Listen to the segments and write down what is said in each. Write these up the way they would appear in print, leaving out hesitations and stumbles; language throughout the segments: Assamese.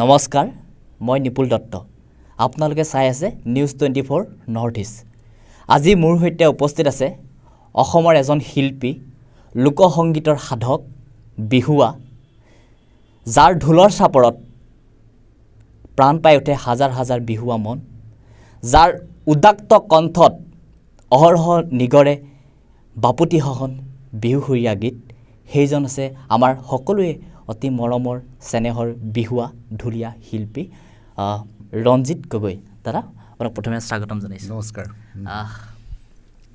নমস্কাৰ, মই নিপুল দত্ত। আপোনালোকে চাই আছে নিউজ 24 নৰ্থ ইষ্ট। আজি মোৰ সৈতে উপস্থিত আছে অসমৰ এজন শিল্পী, লোকসংগীতৰ সাধক, বিহুৱা, যাৰ ঢোলৰ চাপৰত প্ৰাণ পাই উঠে হাজাৰ হাজাৰ বিহুৱা মন, যাৰ উদাত্ত কণ্ঠত অহৰহ নিগৰে বাপুতি সহন বিহুসুৰীয়া গীত, সেইজন আছে আমাৰ সকলোৱে অতি মৰমৰ চেনেহৰ বিহুৱা ঢুলীয়া শিল্পী ৰঞ্জিত গগৈ। দাদা, আপোনাক প্ৰথমে স্বাগতম জনাইছোঁ। নমস্কাৰ।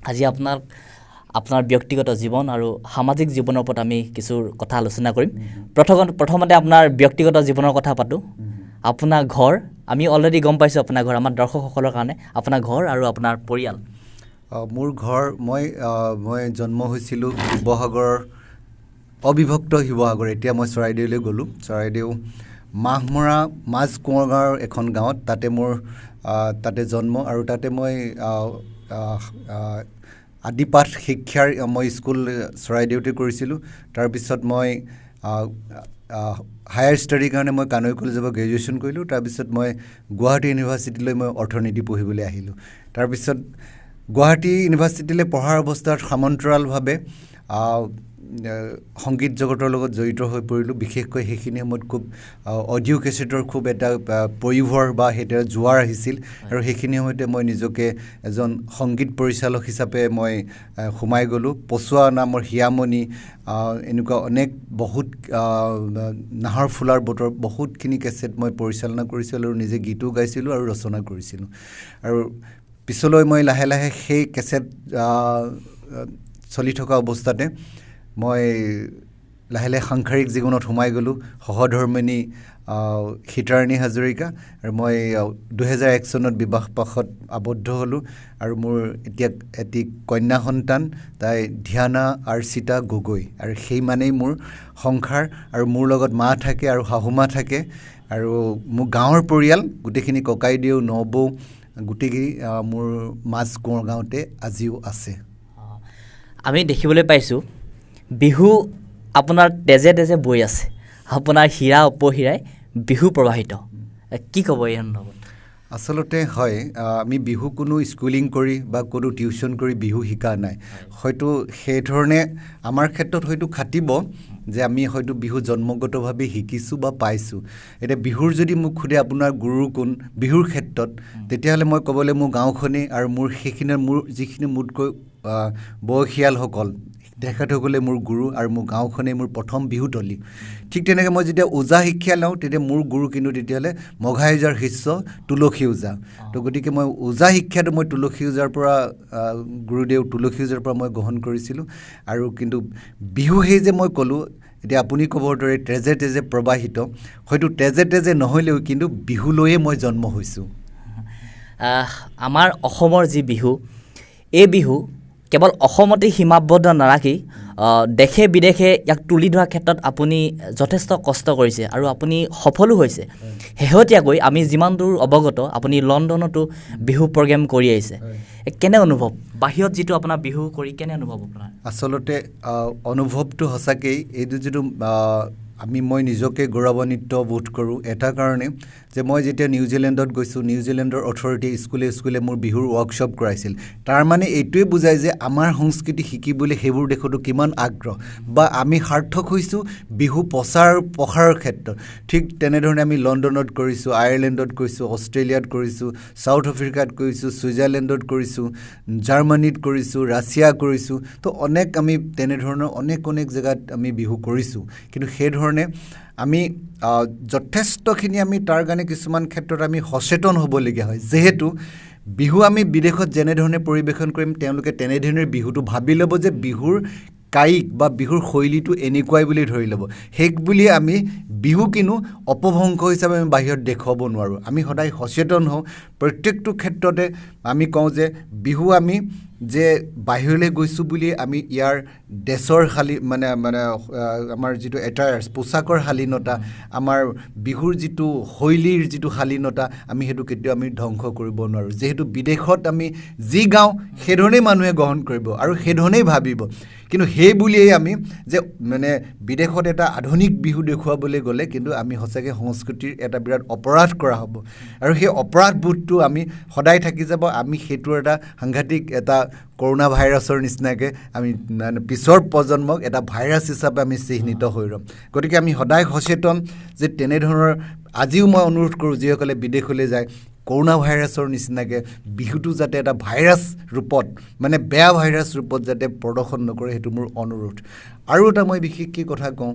আজি আপোনাৰ ব্যক্তিগত জীৱন আৰু সামাজিক জীৱনৰ ওপৰত আমি কিছু কথা আলোচনা কৰিম। প্ৰথমতে আপোনাৰ ব্যক্তিগত জীৱনৰ কথা পাতোঁ। আপোনাৰ ঘৰ, আমি অলৰেডি গম পাইছোঁ আপোনাৰ ঘৰ, আমাৰ দৰ্শকসকলৰ কাৰণে আপোনাৰ ঘৰ আৰু আপোনাৰ পৰিয়াল। মোৰ ঘৰ, মই জন্ম হৈছিলোঁ শিৱসাগৰৰ, অবিভক্ত শিৱসাগৰ। এতিয়া মই চৰাইদেউলৈ গ'লোঁ। চৰাইদেউ মাহমৰা মাজ কোঁৱৰগাঁৱৰ এখন গাঁৱত, তাতে জন্ম, আৰু তাতে মই আদিপাঠ শিক্ষাৰ মই স্কুল চৰাইদেউতে কৰিছিলোঁ। তাৰপিছত মই হায়াৰ ষ্টাডিৰ কাৰণে মই কানৈ কলেজৰ পৰা গ্ৰেজুৱেশ্যন কৰিলোঁ। তাৰপিছত মই গুৱাহাটী ইউনিভাৰ্চিটিলৈ মই অৰ্থনীতি পঢ়িবলৈ আহিলোঁ। তাৰপিছত গুৱাহাটী ইউনিভাৰ্চিটিলৈ পঢ়াৰ অৱস্থাত সমান্তৰালভাৱে সংগীত জগতৰ লগত জড়িত হৈ পৰিলোঁ। বিশেষকৈ সেইখিনি সময়ত খুব অডিঅ' কেছেটৰ খুব এটা পয়োভৰ বা সেইটো জোৱাৰ আহিছিল, আৰু সেইখিনি সময়তে মই নিজকে এজন সংগীত পৰিচালক হিচাপে মই সোমাই গ'লোঁ। পচোৱা নামৰ হিয়ামণি, এনেকুৱা অনেক বহুত নাহৰ ফুলাৰ বতৰ বহুতখিনি কেছেট মই পৰিচালনা কৰিছিলোঁ, আৰু নিজে গীতো গাইছিলোঁ আৰু ৰচনা কৰিছিলোঁ। আৰু পিছলৈ মই লাহে লাহে সেই কেছেট চলি থকা অৱস্থাতে মই লাহে লাহে সাংসাৰিক জীৱনত সোমাই গ'লোঁ। সহধৰ্মিনী সীতাৰাণী হাজৰিকা, আৰু মই 2001 চনত বিবাহপাশত আবদ্ধ হ'লোঁ। আৰু মোৰ এতিয়া এটি কন্যা সন্তান, তাই ধ্যানা আৰ্চিতা গগৈ, আৰু সেইমানেই মোৰ সংসাৰ। আৰু মোৰ লগত মা থাকে আৰু শাহুমা থাকে, আৰু মোৰ গাঁৱৰ পৰিয়াল গোটেইখিনি, ককাইদেউ, নবৌ, গোটেইখিনি মোৰ মাজ কোঁৱৰ গাঁৱতে আজিও আছে। আমি দেখিবলৈ পাইছোঁ বিহু আপোনাৰ তেজে তেজে বৈ আছে, আপোনাৰ হীৰা উপহীৰাই বিহু প্ৰবাহিত। কি ক'ব এই সন্দৰ্ভত? আচলতে হয়, আমি বিহু কোনো স্কুলিং কৰি বা কোনো টিউশ্যন কৰি বিহু শিকা নাই। হয়তো সেইধৰণে আমাৰ ক্ষেত্ৰত হয়তো খাটিব যে আমি হয়তো বিহু জন্মগতভাৱে শিকিছোঁ বা পাইছোঁ। এতিয়া বিহুৰ যদি মোক সোধে আপোনাৰ গুৰু কোন বিহুৰ ক্ষেত্ৰত, তেতিয়াহ'লে মই ক'বলৈ মোৰ গাঁওখনেই, আৰু মোৰ যিখিনি মোতকৈ বয়সীয়ালসকল, তেখেতসকলে মোৰ গুৰু, আৰু মোৰ গাঁওখনেই মোৰ প্ৰথম বিহুতলী। ঠিক তেনেকৈ মই যেতিয়া ওজা শিক্ষা লওঁ, তেতিয়া মোৰ গুৰু কিন্তু তেতিয়াহ'লে মঘাইজাৰ শিষ্য তুলসী ওজা। তো গতিকে মই ওজা শিক্ষাটো মই তুলসী ওজাৰ পৰা, গুৰুদেৱ তুলসী ওজাৰ পৰা মই গ্ৰহণ কৰিছিলোঁ। আৰু কিন্তু বিহু সেই যে মই ক'লোঁ, এতিয়া আপুনি ক'বৰ দৰে তেজে তেজে প্ৰবাহিত, হয়তো তেজে তেজে নহ'লেও কিন্তু বিহুলৈয়ে মই জন্ম হৈছোঁ। আমাৰ অসমৰ যি বিহু, এই বিহু কেৱল অসমতে সীমাবদ্ধ নাৰাখি দেশে বিদেশে ইয়াক তুলি ধৰাৰ ক্ষেত্ৰত আপুনি যথেষ্ট কষ্ট কৰিছে, আৰু আপুনি সফলো হৈছে। শেহতীয়াকৈ আমি যিমান দূৰ অৱগত, আপুনি লণ্ডনতো বিহু প্ৰগ্ৰেম কৰি আহিছে। কেনে অনুভৱ, বাহিৰত যিটো আপোনাৰ বিহু কৰি কেনে অনুভৱ আপোনাৰ? আচলতে অনুভৱটো সঁচাকেই এইটো যিটো মই নিজকে গৌৰৱান্বিত বোধ কৰোঁ, এটা কাৰণে যে মই যেতিয়া নিউজিলেণ্ডত গৈছোঁ, নিউজিলেণ্ডৰ অথৰিটি স্কুলে মোৰ বিহুৰ ৱৰ্কশ্বপ কৰাইছিল। তাৰমানে এইটোৱে বুজায় যে আমাৰ সংস্কৃতি শিকিবলৈ সেইবোৰ দেশতো কিমান আগ্ৰহ, বা আমি সাৰ্থক হৈছোঁ বিহু প্ৰসাৰৰ ক্ষেত্ৰত। ঠিক তেনেধৰণে আমি লণ্ডনত কৰিছোঁ, আয়াৰলেণ্ডত কৰিছোঁ, অষ্ট্ৰেলিয়াত কৰিছোঁ, চাউথ আফ্ৰিকাত কৰিছোঁ, ছুইজাৰলেণ্ডত কৰিছোঁ, জাৰ্মানীত কৰিছোঁ, ৰাছিয়া কৰিছোঁ। তো আমি তেনেধৰণৰ অনেক জেগাত আমি বিহু কৰিছোঁ। কিন্তু সেইধৰণে আমি যথেষ্টখিনি আমি তাৰ কাৰণে কিছুমান ক্ষেত্ৰত আমি সচেতন হ'বলগীয়া হয়। যিহেতু বিহু আমি বিদেশত যেনেধৰণে পৰিৱেশন কৰিম, তেওঁলোকে তেনেধৰণে বিহুটো ভাবি ল'ব যে বিহুৰ কায়িক বা বিহুৰ শৈলীটো এনেকুৱাই বুলি ধৰি ল'ব। সেই বুলিয়ে আমি বিহু কিন্তু অপভংশ হিচাপে আমি বাহিৰত দেখুৱাব নোৱাৰোঁ। আমি সদায় সচেতন হওঁ, প্ৰত্যেকটো ক্ষেত্ৰতে আমি কওঁ যে বিহু আমি যে বাহিৰলৈ গৈছোঁ বুলি আমি ইয়াৰ ড্ৰেছৰ আমাৰ যিটো এটায়াৰ্ছ পোচাকৰ শালীনতা আমাৰ বিহুৰ যিটো শৈলীৰ যিটো শালীনতা আমি সেইটো কেতিয়াও আমি ধ্বংস কৰিব নোৱাৰোঁ যিহেতু বিদেশত আমি যি গাওঁ সেইধৰণেই মানুহে গ্ৰহণ কৰিব আৰু সেইধৰণেই ভাবিব কিন্তু সেই বুলিয়েই আমি যে বিদেশত এটা আধুনিক বিহু দেখুৱাবলৈ গ'লে কিন্তু আমি সঁচাকৈ সংস্কৃতিৰ এটা বিৰাট অপৰাধ কৰা হ'ব আৰু সেই অপৰাধবোধটো আমি সদায় থাকি যাব আমি সেইটো এটা সাংঘাতিক এটা কৰোণা ভাইৰাছৰ নিচিনাকৈ আমি পিছৰ প্ৰজন্মক এটা ভাইৰাছ হিচাপে আমি চিহ্নিত হৈ ৰ'ম গতিকে আমি সদায় সচেতন যে তেনেধৰণৰ আজিও মই অনুৰোধ কৰোঁ যিসকলে বিদেশলৈ যায় কৰোণা ভাইৰাছৰ নিচিনাকৈ বিহুটো যাতে এটা ভাইৰাছ ৰূপত বেয়া ভাইৰাছ ৰূপত যাতে প্ৰদৰ্শন নকৰে সেইটো মোৰ অনুৰোধ আৰু এটা মই বিশেষকৈ কথা কওঁ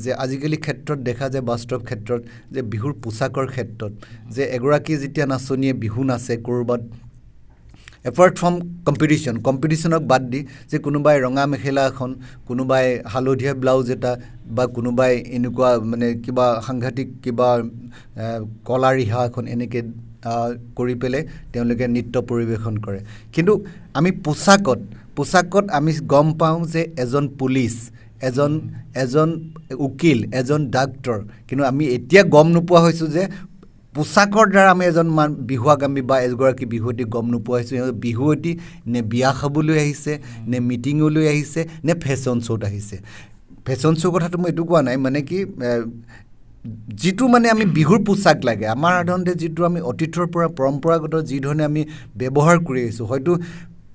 যে আজিকালি ক্ষেত্ৰত দেখা যায় বাস্তৱ ক্ষেত্ৰত যে বিহুৰ পোচাকৰ ক্ষেত্ৰত যে এগৰাকী যেতিয়া নাচনীয়ে বিহু নাচে ক'ৰবাত এপাৰ্ট ফ্ৰম কম্পিটিশ্যনক বাদ দি যে কোনোবাই ৰঙা মেখেলা এখন কোনোবাই হালধীয়া ব্লাউজ এটা বা কোনোবাই এনেকুৱা কিবা সাংঘাতিক কিবা কলা ৰিহা এখন এনেকৈ কৰি পেলাই তেওঁলোকে নৃত্য পৰিৱেশন কৰে কিন্তু আমি পোচাকত আমি গম পাওঁ যে এজন পুলিচ এজন উকিল এজন ডাক্তৰ কিন্তু আমি এতিয়া গম নোপোৱা হৈছোঁ যে পোচাকৰ দ্বাৰা আমি এজন বিহুৱাক আমি বা এগৰাকী বিহুৱতী গম নোপোৱা হৈছোঁ বিহুৱতী নে বিয়া খাবলৈ আহিছে নে মিটিঙলৈ আহিছে নে ফেশ্বন শ্ব'ত আহিছে ফেশ্বন শ্ব' কথাটো মই এইটো কোৱা নাই কি যিটো আমি বিহুৰ পোচাক লাগে আমাৰ সাধাৰণতে যিটো আমি অতীতৰ পৰা পৰম্পৰাগত যি ধৰণে আমি ব্যৱহাৰ কৰি আহিছোঁ হয়তো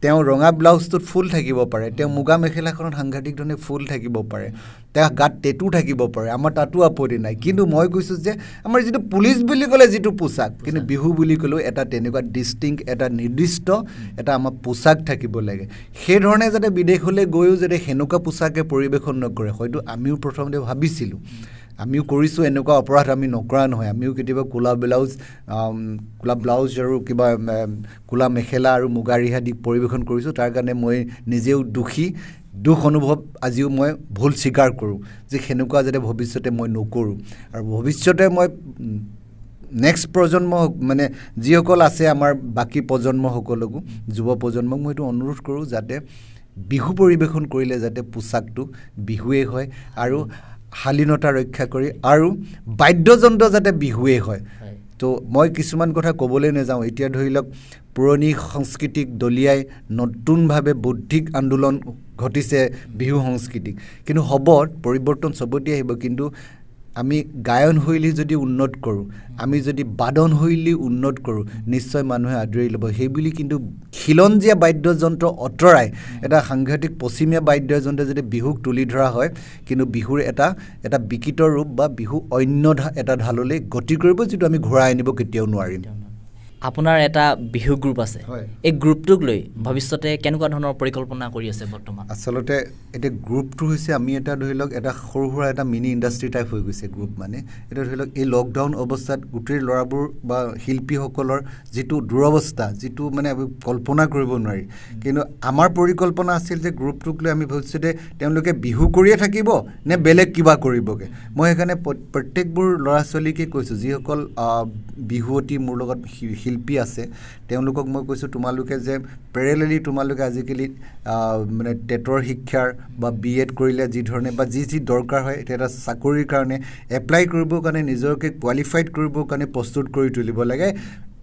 তেওঁ ৰঙা ব্লাউজটোত ফুল থাকিব পাৰে তেওঁ মুগা মেখেলাখনত সাংঘাতিক ধৰণে ফুল থাকিব পাৰে তেওঁ গাত টেটু থাকিব পাৰে আমাৰ তাতো আপত্তি নাই কিন্তু মই কৈছোঁ যে আমাৰ যিটো পুলিচ বুলি ক'লে যিটো পোচাক কিন্তু বিহু বুলি ক'লেও এটা তেনেকুৱা ডিষ্টিংক্ট এটা নিৰ্দিষ্ট এটা আমাৰ পোচাক থাকিব লাগে সেইধৰণে যাতে বিদেশলৈ গৈও যাতে সেনেকুৱা পোচাকে পৰিৱেশন নকৰে হয়তো আমিও প্ৰথমতে ভাবিছিলোঁ আমিও কৰিছোঁ এনেকুৱা অপৰাধ আমি নকৰা নহয় আমিও কেতিয়াবা ক'লা ব্লাউজ আৰু কিবা ক'লা মেখেলা আৰু মুগা ৰিহা দি পৰিৱেশন কৰিছোঁ তাৰ কাৰণে মই নিজেও দুখ অনুভৱ আজিও মই ভুল স্বীকাৰ কৰোঁ যে সেনেকুৱা যাতে ভৱিষ্যতে মই নকৰোঁ আৰু ভৱিষ্যতে মই নেক্সট প্ৰজন্ম যিসকল আছে আমাৰ বাকী প্ৰজন্মসকলকো যুৱ প্ৰজন্মক মই এইটো অনুৰোধ কৰোঁ যাতে বিহু পৰিৱেশন কৰিলে যাতে পোচাকটো বিহুৱেই হয় আৰু শালীনতা ৰক্ষা কৰি আৰু বাদ্যযন্ত্ৰ যাতে বিহুৱেই হয় তো মই কিছুমান কথা ক'বলৈ নাযাওঁ এতিয়া ধৰি লওক পুৰণি সংস্কৃতিক দলিয়াই নতুনভাৱে বৌদ্ধিক আন্দোলন ঘটিছে বিহু সংস্কৃতিক কিন্তু পৰিৱৰ্তন চবতে আহিব কিন্তু আমি গায়নশৈলী যদি উন্নত কৰোঁ আমি যদি বাদনশৈলী উন্নত কৰোঁ নিশ্চয় মানুহে আদৰি ল'ব সেইবুলি কিন্তু খিলঞ্জীয়া বাদ্যযন্ত্ৰ আঁতৰাই এটা সাংঘাতিক পশ্চিমীয়া বাদ্যযন্ত্ৰে যদি বিহুক তুলি ধৰা হয় কিন্তু বিহুৰ এটা বিকৃত ৰূপ বা বিহু অন্য এটা ঢাললৈ গতি কৰিব যিটো আমি ঘূৰাই আনিব কেতিয়াও নোৱাৰিম আপোনাৰ এটা বিহু গ্ৰুপ আছে এই গ্ৰুপটোক লৈ ভৱিষ্যতে কেনেকুৱা ধৰণৰ পৰিকল্পনা কৰি আছে বৰ্তমান আচলতে এতিয়া গ্ৰুপটো হৈছে আমি এটা ধৰি লওক এটা সৰু সুৰা এটা মিনি ইণ্ডাষ্ট্ৰি টাইপ হৈ গৈছে গ্ৰুপ এতিয়া ধৰি লওক এই লকডাউন অৱস্থাত গোটেই ল'ৰাবোৰ বা শিল্পীসকলৰ যিটো দুৰৱস্থা যিটো কল্পনা কৰিব নোৱাৰি কিন্তু আমাৰ পৰিকল্পনা আছিল যে গ্ৰুপটোক লৈ আমি ভৱিষ্যতে তেওঁলোকে বিহু কৰিয়ে থাকিব নে বেলেগ কিবা কৰিবগৈ মই সেইকাৰণে প্ৰত্যেকবোৰ ল'ৰা ছোৱালীকে কৈছোঁ যিসকল বিহুৱতী মোৰ লগত শিল্পী আছে তেওঁলোকক মই কৈছোঁ তোমালোকে যে পেৰেলেলি তোমালোকে আজিকালি টেটৰ শিক্ষাৰ বা BEd কৰিলে যি ধৰণে বা যি দৰকাৰ হয় এটা চাকৰিৰ কাৰণে এপ্লাই কৰিবৰ কাৰণে নিজকে কোৱালিফাইড কৰিবৰ কাৰণে প্ৰস্তুত কৰি তুলিব লাগে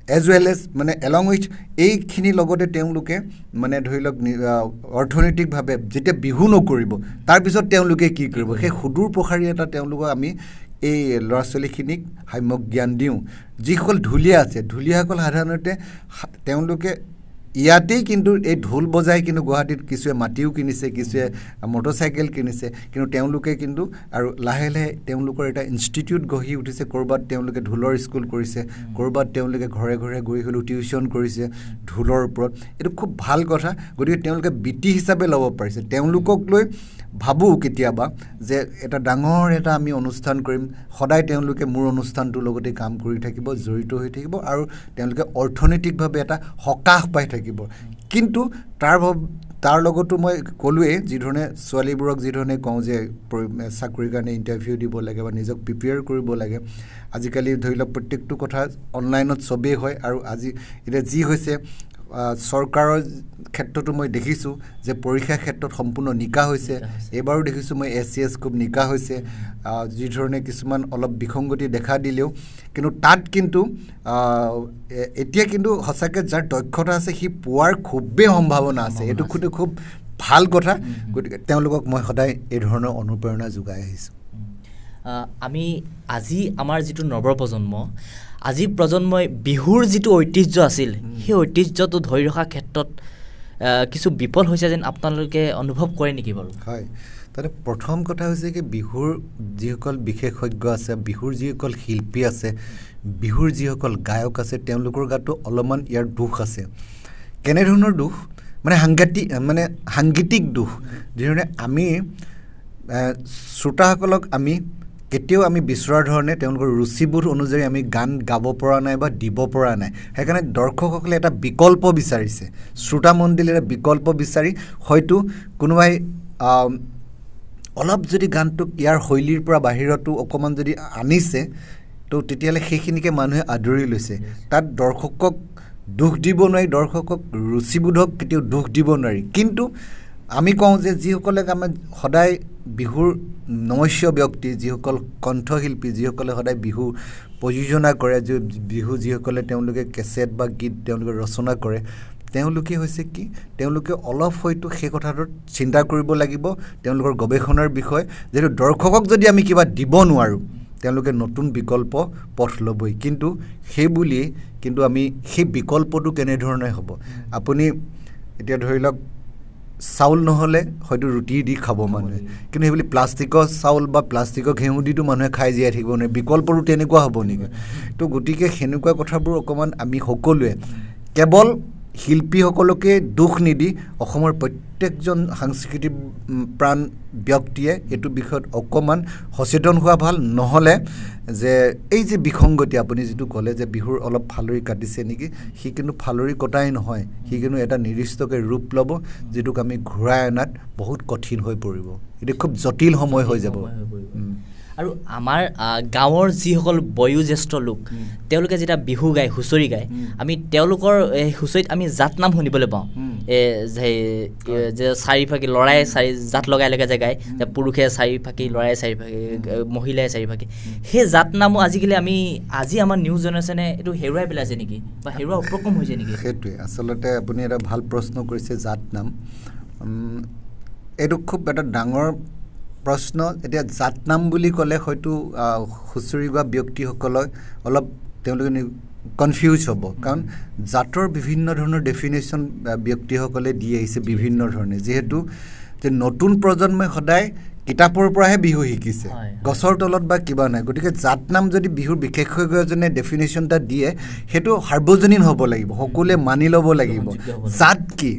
as well as along with এইখিনিৰ লগতে তেওঁলোকে ধৰি লওক অৰ্থনৈতিকভাৱে যেতিয়া বিহু নকৰিব তাৰপিছত তেওঁলোকে কি কৰিব সেই সুদূৰ প্ৰসাৰী এটা তেওঁলোকক আমি এই ল'ৰা ছোৱালীখিনিক সাম্যক জ্ঞান দিওঁ যিসকল ঢুলীয়া আছে ঢুলীয়াসকল সাধাৰণতে তেওঁলোকে ইয়াতেই কিন্তু এই ঢোল বজাই কিন্তু গুৱাহাটীত কিছুৱে মাটিও কিনিছে কিছুৱে মটৰচাইকেল কিনিছে কিন্তু তেওঁলোকে কিন্তু আৰু লাহে লাহে তেওঁলোকৰ এটা ইনষ্টিটিউট গঢ়ি উঠিছে ক'ৰবাত তেওঁলোকে ঢোলৰ স্কুল কৰিছে ক'ৰবাত তেওঁলোকে ঘৰে ঘৰে গৈ হ'লেও টিউশ্যন কৰিছে ঢোলৰ ওপৰত এইটো খুব ভাল কথা গতিকে তেওঁলোকে বৃত্তি হিচাপে ল'ব পাৰিছে তেওঁলোকক লৈ ভাবোঁ কেতিয়াবা যে এটা ডাঙৰ এটা আমি অনুষ্ঠান কৰিম সদায় তেওঁলোকে মোৰ অনুষ্ঠানটোৰ লগতে কাম কৰি থাকিব জড়িত হৈ থাকিব আৰু তেওঁলোকে অৰ্থনৈতিকভাৱে এটা সকাহ পাই থাকিব কিন্তু তাৰ লগতো মই ক'লোৱে যিধৰণে ছোৱালীবোৰক যিধৰণে কওঁ যে চাকৰিৰ কাৰণে ইণ্টাৰভিউ দিব লাগে বা নিজক প্ৰিপেয়াৰ কৰিব লাগে আজিকালি ধৰি লওক প্ৰত্যেকটো কথা অনলাইনত চবেই হয় আৰু আজি এতিয়া যি হৈছে চৰকাৰৰ ক্ষেত্ৰতো মই দেখিছোঁ যে পৰীক্ষাৰ ক্ষেত্ৰত সম্পূৰ্ণ নিকা হৈছে এইবাৰো দেখিছোঁ মই SCS খুব নিকা হৈছে যিধৰণে কিছুমান অলপ বিসংগতি দেখা দিলেও কিন্তু তাত কিন্তু এতিয়া কিন্তু সঁচাকৈ যাৰ দক্ষতা আছে সি পোৱাৰ খুবেই সম্ভাৱনা আছে এইটো খুব ভাল কথা গতিকে তেওঁলোকক মই সদায় এই ধৰণৰ অনুপ্ৰেৰণা যোগাই আহিছোঁ আমি আজি আমাৰ যিটো নৱপ্ৰজন্ম আজি প্ৰজন্মই বিহুৰ যিটো ঐতিহ্য আছিল সেই ঐতিহ্যটো ধৰি ৰখাৰ ক্ষেত্ৰত কিছু বিফল হৈছে যেন আপোনালোকে অনুভৱ কৰে নেকি বাৰু হয় তাতে প্ৰথম কথা হৈছে কি বিহুৰ যিসকল বিশেষজ্ঞ আছে বিহুৰ যিসকল শিল্পী আছে বিহুৰ যিসকল গায়ক আছে তেওঁলোকৰ গাতো অলপমান ইয়াৰ দুখ আছে কেনেধৰণৰ দুখ মানে সাংগীতিক দুখ যিধৰণে আমি শ্ৰোতাসকলক আমি কেতিয়াও আমি বিচৰাৰ ধৰণে তেওঁলোকৰ ৰুচিবোধ অনুযায়ী আমি গান গাব পৰা নাই বা দিব পৰা নাই সেইকাৰণে দৰ্শকসকলে এটা বিকল্প বিচাৰিছে শ্ৰোতা মণ্ডলীয়ে এটা বিকল্প বিচাৰি হয়তো কোনোবাই অলপ যদি গানটোক ইয়াৰ শৈলীৰ পৰা বাহিৰতো অকণমান যদি আনিছে তো তেতিয়াহ'লে সেইখিনিকে মানুহে আদৰি লৈছে তাত দৰ্শকক দুখ দিব নোৱাৰি দৰ্শকক ৰুচিবোধক কেতিয়াও দুখ দিব নোৱাৰি কিন্তু আমি কওঁ যে যিসকলে আমাৰ সদায় বিহুৰ নমস্য ব্যক্তি যিসকল কণ্ঠশিল্পী যিসকলে সদায় বিহু প্ৰযোজনা কৰে বিহু যিসকলে তেওঁলোকে কেছেট বা গীত তেওঁলোকে ৰচনা কৰে তেওঁলোকে হৈছে কি তেওঁলোকে অলপ হয়তো সেই কথাটোত চিন্তা কৰিব লাগিব তেওঁলোকৰ গৱেষণাৰ বিষয় যিহেতু দৰ্শকক যদি আমি কিবা দিব নোৱাৰোঁ তেওঁলোকে নতুন বিকল্প পথ ল'বই কিন্তু সেই বুলিয়েই কিন্তু আমি সেই বিকল্পটো কেনেধৰণে হ'ব আপুনি এতিয়া ধৰি লওক চাউল নহ'লে হয়তো ৰুটি দি খাব মানুহে কিন্তু সেইবুলি প্লাষ্টিকৰ চাউল বা প্লাষ্টিকৰ ঘেঁহু দিতো মানুহে খাই জীয়াই থাকিব নোৱাৰে বিকল্পটো তেনেকুৱা হ'ব নেকি তো গতিকে সেনেকুৱা কথাবোৰ অকণমান আমি সকলোৱে কেৱল শিল্পীসকলকে দুখ নিদি অসমৰ প্ৰত্যেকজন সাংস্কৃতিক প্ৰাণ ব্যক্তিয়ে এইটো বিষয়ত অকণমান সচেতন হোৱা ভাল নহ'লে যে এই যে বিসংগতি আপুনি যিটো ক'লে যে বিহুৰ অলপ ফালৰি কাটিছে নেকি সি কিন্তু ফালৰি কটাই নহয় সি কিন্তু এটা নিৰ্দিষ্টকৈ ৰূপ ল'ব যিটোক আমি ঘূৰাই অনাত বহুত কঠিন হৈ পৰিব এইটো খুব জটিল সময় হৈ যাব আৰু আমাৰ গাঁৱৰ যিসকল বয়োজ্যেষ্ঠ লোক তেওঁলোকে যেতিয়া বিহু গায় হুঁচৰি গায় আমি তেওঁলোকৰ হুঁচৰিত আমি জাত নাম শুনিবলৈ পাওঁ যে চাৰিফাকি ল'ৰাই জাত লগাই যে গায় যে পুৰুষে চাৰিফাকি ল'ৰাই চাৰিফাকি মহিলাই চাৰিফাকি সেই জাত নামো আজিকালি আজি আমাৰ নিউ জেনেৰেশ্যনে এইটো হেৰুৱাই পেলাইছে নেকি বা হেৰুৱা উপক্ৰম হৈছে নেকি সেইটোৱে আচলতে আপুনি এটা ভাল প্ৰশ্ন কৰিছে জাত নাম এইটো খুব এটা ডাঙৰ প্ৰশ্ন এতিয়া জাত নাম বুলি ক'লে হয়তো হুঁচৰি গোৱা ব্যক্তিসকলক অলপ তেওঁলোকে কনফিউজ হ'ব কাৰণ জাতৰ বিভিন্ন ধৰণৰ ডেফিনেশ্যন ব্যক্তিসকলে দি আহিছে বিভিন্ন ধৰণে যিহেতু যে নতুন প্ৰজন্মই সদায় কিতাপৰ পৰাহে বিহু শিকিছে গছৰ তলত বা কিবা নাই গতিকে জাত নাম যদি বিহুৰ বিশেষজ্ঞ এজনে ডেফিনেশ্যন এটা দিয়ে সেইটো সাৰ্বজনীন হ'ব লাগিব সকলোৱে মানি ল'ব লাগিব জাত কি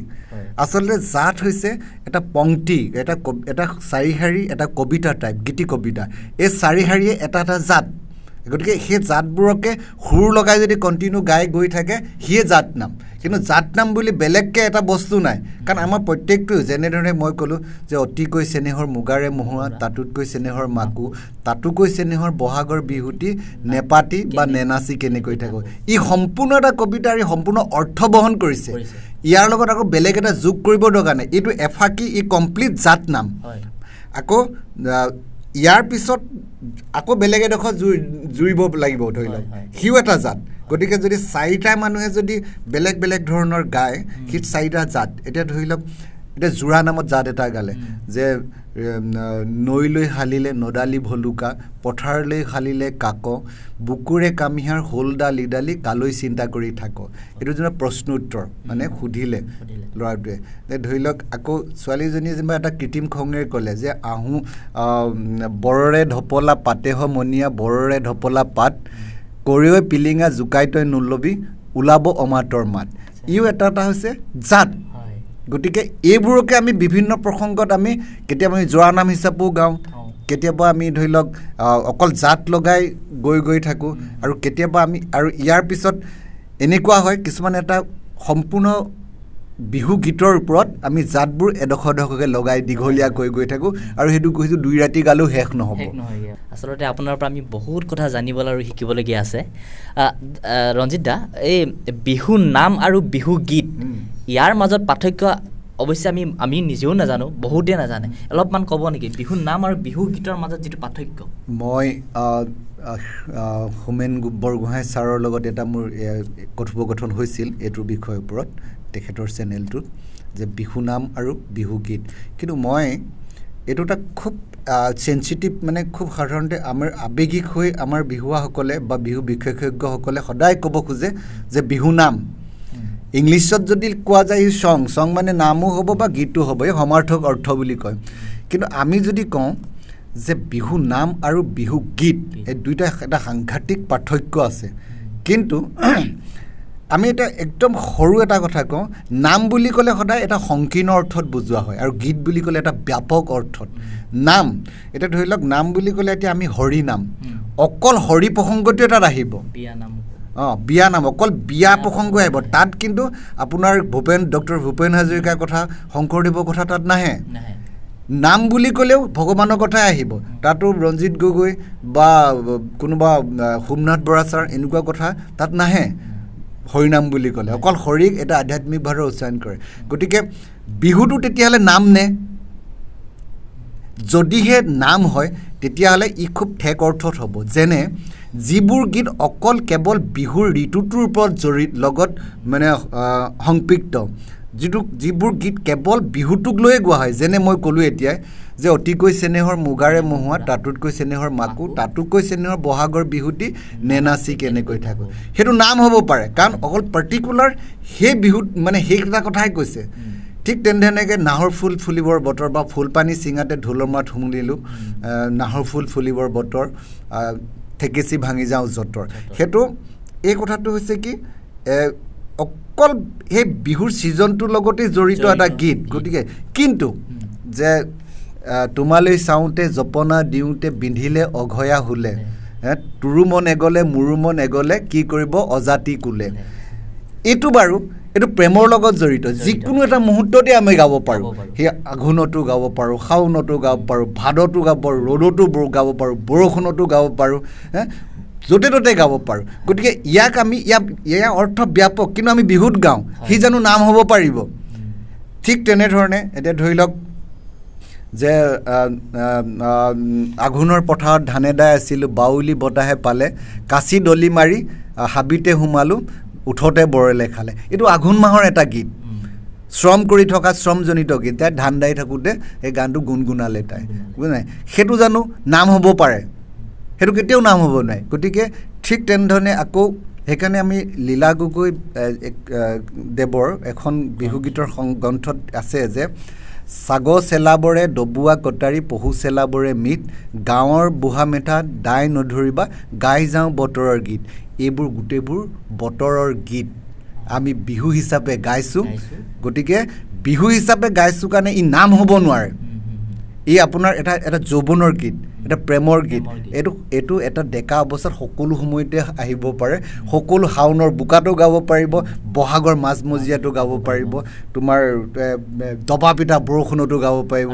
আচলতে জাত হৈছে এটা পংক্তি এটা চাৰিশাৰী এটা কবিতা টাইপ গীতি কবিতা এই চাৰিশাৰীয়ে এটা জাত গতিকে সেই জাতবোৰকে সুৰ লগাই যদি কণ্টিনিউ গাই গৈ থাকে সিয়ে জাত নাম কিন্তু জাত নাম বুলি বেলেগকৈ এটা বস্তু নাই কাৰণ আমাৰ প্ৰত্যেকটো যেনেধৰণে মই ক'লোঁ যে অতিকৈ চেনেহৰ মুগাৰে মোহোৱা তাতোতকৈ চেনেহৰ মাকো তাতোকৈ চেনেহৰ বহাগৰ বিহুটি নেপাতি বা নেনাচি কেনেকৈ থাকোঁ ই সম্পূৰ্ণ এটা কবিতা আৰু সম্পূৰ্ণ অৰ্থ বহন কৰিছে ইয়াৰ লগত আকৌ বেলেগ এটা যোগ কৰিব দৰকাৰ নাই এইটো এফাকি ই কমপ্লিট জাত নাম আকৌ ইয়াৰ পিছত আকৌ বেলেগ এডোখৰ জুৰিব লাগিব ধৰি লওক সিও এটা জাত গতিকে যদি চাৰিটা মানুহে যদি বেলেগ বেলেগ ধৰণৰ গায় সি চাৰিটা জাত এতিয়া ধৰি লওক এতিয়া জোৰা নামত জাত এটা গালে যে নৈলৈ হালিলে নদালি ভলুকা পথাৰলৈ হালিলে কাক বুকুৰে কামিহাৰ হলডাল ইডালি কালৈ চিন্তা কৰি থাক এইটো যেনিবা প্ৰশ্ন উত্তৰ মানে সুধিলে ল'ৰাটোৱে ধৰি লওক আকৌ ছোৱালীজনীয়ে যেনিবা এটা কৃত্ৰিম খঙেৰে ক'লে যে আহোঁ বৰৰে ঢপলা পাতেহ মনিয়া বৰৰে ঢপলা পাত কৰিয়ে পিলিঙা জোকাই তই নুলবি ওলাব অমাতৰ মাত ইও এটা হৈছে জাত গতিকে এইবোৰকে আমি বিভিন্ন প্ৰসংগত আমি কেতিয়াবা আমি জোৰা নাম হিচাপেও গাওঁ কেতিয়াবা আমি ধৰি লওক অকল জাত লগাই গৈ থাকোঁ আৰু কেতিয়াবা আমি আৰু ইয়াৰ পিছত এনেকুৱা হয় কিছুমান এটা সম্পূৰ্ণ বিহু গীতৰ ওপৰত আমি জাতবোৰ এডোখৰ এডোখৰকৈ লগাই দীঘলীয়াকৈ গৈ থাকোঁ আৰু সেইটো কৈছোঁ 2 ৰাতি গালেও শেষ নহ'ব। আচলতে আপোনাৰ পৰা আমি বহুত কথা জানিবলৈ আৰু শিকিবলগীয়া আছে। ৰঞ্জিত দা, এই বিহু নাম আৰু বিহু গীত ইয়াৰ মাজত পাৰ্থক্য অৱশ্যে আমি নিজেও নাজানো, বহুতে নাজানে, অলপমান ক'ব নেকি বিহু নাম আৰু বিহু গীতৰ মাজত যিটো পাৰ্থক্য? মই হোমেন বৰগোহাঁই ছাৰৰ লগত এটা মোৰ কথোপকথন হৈছিল এইটোৰ বিষয়ৰ ওপৰত তেখেতৰ চেনেলটোত, যে বিহু নাম আৰু বিহু গীত। কিন্তু মই এইটো এটা খুব চেঞ্চিটিভ, মানে খুব সাধাৰণতে আমাৰ আৱেগিক হৈ আমাৰ বিহুৱাসকলে বা বিহু বিশেষজ্ঞসকলে সদায় ক'ব খোজে যে বিহু নাম। ইংলিছত যদি কোৱা যায় চং মানে নামো হ'ব বা গীতো হ'ব, এই সমাৰ্থক অৰ্থ বুলি কয়। কিন্তু আমি যদি কওঁ যে বিহু নাম আৰু বিহু গীত, এই দুইটা এটা সাংঘাতিক পাৰ্থক্য আছে। কিন্তু আমি এটা একদম সৰু এটা কথা কওঁ, নাম বুলি ক'লে সদায় এটা সংকীৰ্ণ অৰ্থত বুজোৱা হয় আৰু গীত বুলি ক'লে এটা ব্যাপক অৰ্থত। নাম, এতিয়া ধৰি লওক নাম বুলি ক'লে এতিয়া আমি হৰি নাম, অকল হৰি প্ৰসংগটো এটাত আহিব, বিয়া নাম, অকল বিয়া প্ৰসংগ আহিব। তাত কিন্তু আপোনাৰ ডক্টৰ ভূপেন হাজৰিকাৰ কথা, শংকৰদেৱৰ কথা তাত নাহে। নাম বুলি ক'লেও ভগৱানৰ কথাই আহিব, তাতো ৰঞ্জিত গগৈ বা কোনোবা সোমনাথ বৰা ছাৰ এনেকুৱা কথা তাত নাহে। হৰিনাম বুলি ক'লে অকল হৰিক এটা আধ্যাত্মিকভাৱে উচ্চাৰণ কৰে। গতিকে বিহুটো তেতিয়াহ'লে নাম নে? যদিহে নাম হয় তেতিয়াহ'লে ই খুব ঠেক অৰ্থত হ'ব। যেনে যিবোৰ গীত অকল কেৱল বিহুৰ ঋতুটোৰ ওপৰত লগত মানে সংপৃক্ত, যিবোৰ গীত কেৱল বিহুটোক লৈয়ে গোৱা হয়, যেনে মই ক'লোঁ এতিয়াই যে অতিকৈ চেনেহৰ মুগাৰে মহুৱা, তাতোতকৈ চেনেহৰ মাকো, তাতোতকৈ চেনেহৰ বহাগৰ বিহুটি নেনাচি কেনেকৈ থাকোঁ, সেইটো নাম হ'ব পাৰে, কাৰণ অকল পাৰ্টিকুলাৰ সেই বিহুত মানে সেইকেইটা কথাই কৈছে। ঠিক তেনেধৰণেকৈ নাহৰ ফুল ফুলিবৰ বতৰ বা ফুলপানী চিঙাতে ঢোলৰ মাত শুনিলোঁ, নাহৰ ফুল ফুলিবৰ বতৰ, থেকেচি ভাঙি যাওঁ যতৰ, সেইটো এই কথাটো হৈছে কি অকল সেই বিহুৰ ছিজনটোৰ লগতেই জড়িত এটা গীত। গতিকে কিন্তু যে তোমালৈ চাওঁতে জপনা দিওঁতে বিন্ধিলে অঘয়া হোলে, তোৰো মন এগলে মোৰো মন এগলে কি কৰিব অজাতি কোলে, এইটো বাৰু এইটো প্ৰেমৰ লগত জড়িত। যিকোনো এটা মুহূৰ্ততে আমি গাব পাৰোঁ, সেই আঘোণতো গাব পাৰোঁ, শাওণতো গাব পাৰোঁ, ভাদতো গাব পাৰোঁ, ৰ'দতো গাব পাৰোঁ, বৰষুণতো গাব পাৰোঁ, য'তে ত'তে গাব পাৰোঁ। গতিকে ইয়াক আমি ইয়াৰ অৰ্থ ব্যাপক, কিন্তু আমি বিহুত গাওঁ, সি জানো নাম হ'ব পাৰিব? ঠিক তেনেধৰণে এতিয়া ধৰি লওক যে আঘোণৰ পথাৰত ধানে দাই আছিলোঁ, বাউলি বতাহে পালে, কাঁচি দলি মাৰি হাবিতে সোমালোঁ, উঠতে বৰলে খালে, এইটো আঘোণ মাহৰ এটা গীত, শ্ৰম কৰি থকা শ্ৰমজনিত গীত। তাই ধান দাই থাকোঁতে সেই গানটো গুণগুণালে তাই, বুজিছে? সেইটো জানো নাম হ'ব পাৰে? সেইটো কেতিয়াও নাম হ'ব নোৱাৰে। গতিকে ঠিক তেনেধৰণে আকৌ সেইকাৰণে আমি লীলা গগৈ দেৱৰ এখন বিহুগীতৰ গ্ৰন্থত আছে যে ছাগ চেলাবৰে ডবোৱা কটাৰী, পহু চেলাবৰে মিত, গাঁৱৰ বুঢ়া মেথা দাই নধৰিবা, গাই যাওঁ বতৰৰ গীত। এইবোৰ গোটেইবোৰ বতৰৰ গীত আমি বিহু হিচাপে গাইছোঁ। গতিকে বিহু হিচাপে গাইছোঁ কাৰণে ই নাম হ'ব নোৱাৰে। ই আপোনাৰ এটা যৌৱনৰ গীত, এটা প্ৰেমৰ গীত। এইটো এটা ডেকা অৱস্থাত সকলো সময়তে আহিব পাৰে, সকলো শাওণৰ বোকাটো গাব পাৰিব, বহাগৰ মাজমজিয়াটো গাব পাৰিব, তোমাৰ দবা পিঠা বৰষুণতো গাব পাৰিব,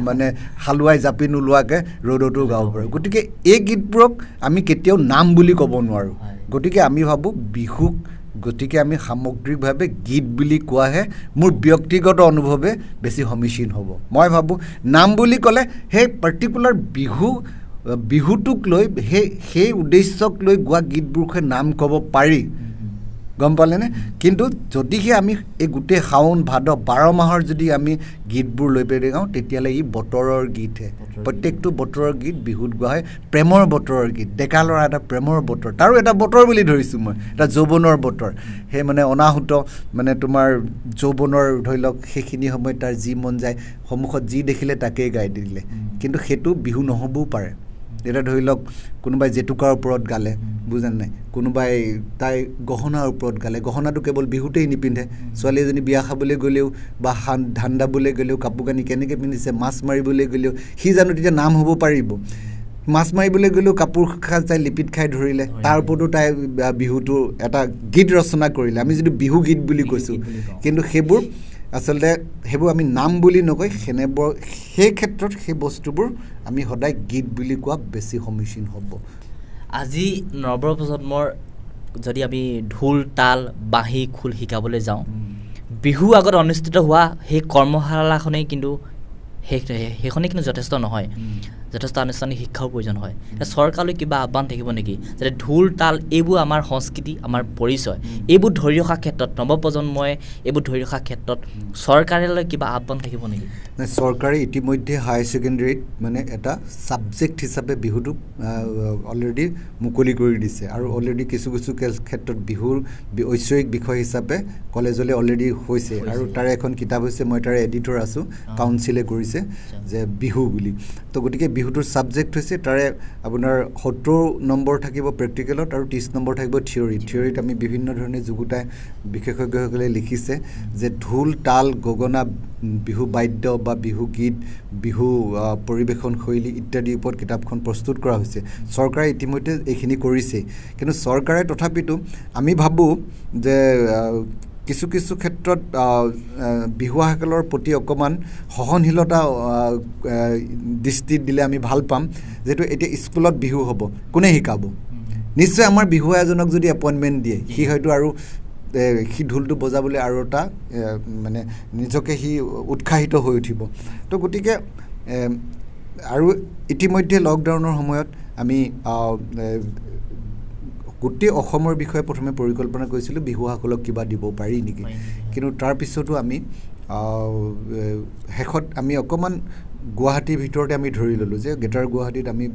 মানে হালোৱাই জাপি নোলোৱাকৈ ৰ'দতো গাব পাৰিব। গতিকে এই গীতবোৰক আমি কেতিয়াও নাম বুলি ক'ব নোৱাৰোঁ। গতিকে আমি ভাবোঁ বিহুক গতিকে আমি সামগ্ৰিকভাৱে গীত বুলি কোৱাহে মোৰ ব্যক্তিগত অনুভৱে বেছি সমীচীন হ'ব। মই ভাবোঁ নাম বুলি ক'লে সেই পাৰ্টিকুলাৰ বিহুটোক লৈ সেই উদ্দেশ্যক লৈ গোৱা গীতবোৰকে নাম ক'ব পাৰি, গম পালেনে? কিন্তু যদিহে আমি এই গোটেই শাওণ ভাদ 12 মাহৰ যদি আমি গীতবোৰ লৈ পেলাই গাওঁ তেতিয়াহ'লে ই বতৰৰ গীতহে। প্ৰত্যেকটো বতৰৰ গীত বিহুত গোৱা হয়, প্ৰেমৰ বতৰৰ গীত, ডেকা ল'ৰা এটা প্ৰেমৰ বতৰ, তাৰো এটা বতৰ বুলি ধৰিছোঁ মই, এটা যৌৱনৰ বতৰ। সেই মানে অনাহুত মানে তোমাৰ যৌৱনৰ ধৰি লওক সেইখিনি সময়ত তাৰ যি মন যায় সন্মুখত যি দেখিলে তাকেই গাই দিলে, কিন্তু সেইটো বিহু নহ'বও পাৰে। এতিয়া ধৰি লওক কোনোবাই জেতুকাৰ ওপৰত গালে, বুজানে নাই, কোনোবাই তাই গহনাৰ ওপৰত গালে, গহনাটো কেৱল বিহুতেই নিপিন্ধে, ছোৱালী এজনী বিয়া খাবলৈ গ'লেও বা ধান দাবলৈ গ'লেও কাপোৰ কানি কেনেকৈ পিন্ধিছে, মাছ মাৰিবলৈ গ'লেও সি জানো তেতিয়া নাম হ'ব পাৰিব? মাছ মাৰিবলৈ গ'লেও কাপোৰ সাজ তাই লিপিত খাই ধৰিলে, তাৰ ওপৰতো তাই বিহুটো এটা গীত ৰচনা কৰিলে, আমি যিটো বিহু গীত বুলি কৈছোঁ। কিন্তু সেইবোৰ আচলতে সেইবোৰ আমি নাম বুলি নকয়, সেই ক্ষেত্ৰত সেই বস্তুবোৰ আমি সদায় গীত বুলি কোৱা বেছি সমীচীন হ'ব। আজি নৱপ্ৰজন্মৰ যদি আমি ঢোল তাল বাঁহী খোল শিকাবলৈ যাওঁ, বিহু আগত অনুষ্ঠিত হোৱা সেই কৰ্মশালাখনেই কিন্তু সেইখনেই কিন্তু যথেষ্ট নহয়, যথেষ্ট আনুষ্ঠানিক শিক্ষাও প্ৰয়োজন হয়। চৰকাৰলৈ কিবা আহ্বান থাকিব নেকি, যাতে ঢোল তাল এইবোৰ আমাৰ সংস্কৃতি, আমাৰ পৰিচয়, এইবোৰ ধৰি ৰখাৰ ক্ষেত্ৰত নৱপ্ৰজন্মই এইবোৰ ধৰি ৰখাৰ ক্ষেত্ৰত চৰকাৰলৈ কিবা আহ্বান থাকিব নেকি? চৰকাৰে ইতিমধ্যে হায়াৰ ছেকেণ্ডেৰীত মানে এটা ছাবজেক্ট হিচাপে বিহুটোক অলৰেডি মুকলি কৰি দিছে, আৰু অলৰেডি কিছু ক্ষেত্ৰত বিহুৰ ঐশ্বৰিক বিষয় হিচাপে কলেজলৈ অলৰেডি হৈছে, আৰু তাৰে এখন কিতাপ হৈছে, মই তাৰে এডিটৰ আছোঁ, কাউন্সিলে কৰিছে যে বিহু বুলি। তো গতিকে বিহুটোৰ ছাবজেক্ট হৈছে, তাৰে আপোনাৰ 70 নম্বৰ থাকিব প্ৰেক্টিকেলত আৰু 30 নম্বৰ থাকিব থিয়ৰিত আমি বিভিন্ন ধৰণে যুগুতাই বিশেষজ্ঞসকলে লিখিছে যে ঢোল তাল গগনা বিহু বাদ্য বা বিহু গীত, বিহু পৰিৱেশন শৈলী ইত্যাদিৰ ওপৰত কিতাপখন প্ৰস্তুত কৰা হৈছে। চৰকাৰে ইতিমধ্যে এইখিনি কৰিছেই, কিন্তু চৰকাৰে তথাপিতো আমি ভাবোঁ যে কিছু ক্ষেত্ৰত বিহুৱাসকলৰ প্ৰতি অকণমান সহনশীলতা দৃষ্টি দিলে আমি ভাল পাম। যিহেতু এতিয়া স্কুলত বিহু হ'ব, কোনে শিকাব? নিশ্চয় আমাৰ বিহুৱা এজনক যদি এপইণ্টমেণ্ট দিয়ে, সি হয়তো আৰু সি ঢোলটো বজাবলৈ আৰু এটা মানে নিজকে সি উৎসাহিত হৈ উঠিব। তো গতিকে আৰু ইতিমধ্যে লকডাউনৰ সময়ত আমি গোটেই অসমৰ বিষয়ে প্ৰথমে পৰিকল্পনা কৰিছিলোঁ বিহুৱাসকলক কিবা দিব পাৰি নেকি, কিন্তু তাৰপিছতো আমি শেষত আমি অকণমান গুৱাহাটীৰ ভিতৰতে আমি ধৰি ল'লোঁ যে গ্ৰেটাৰ গুৱাহাটীত আমি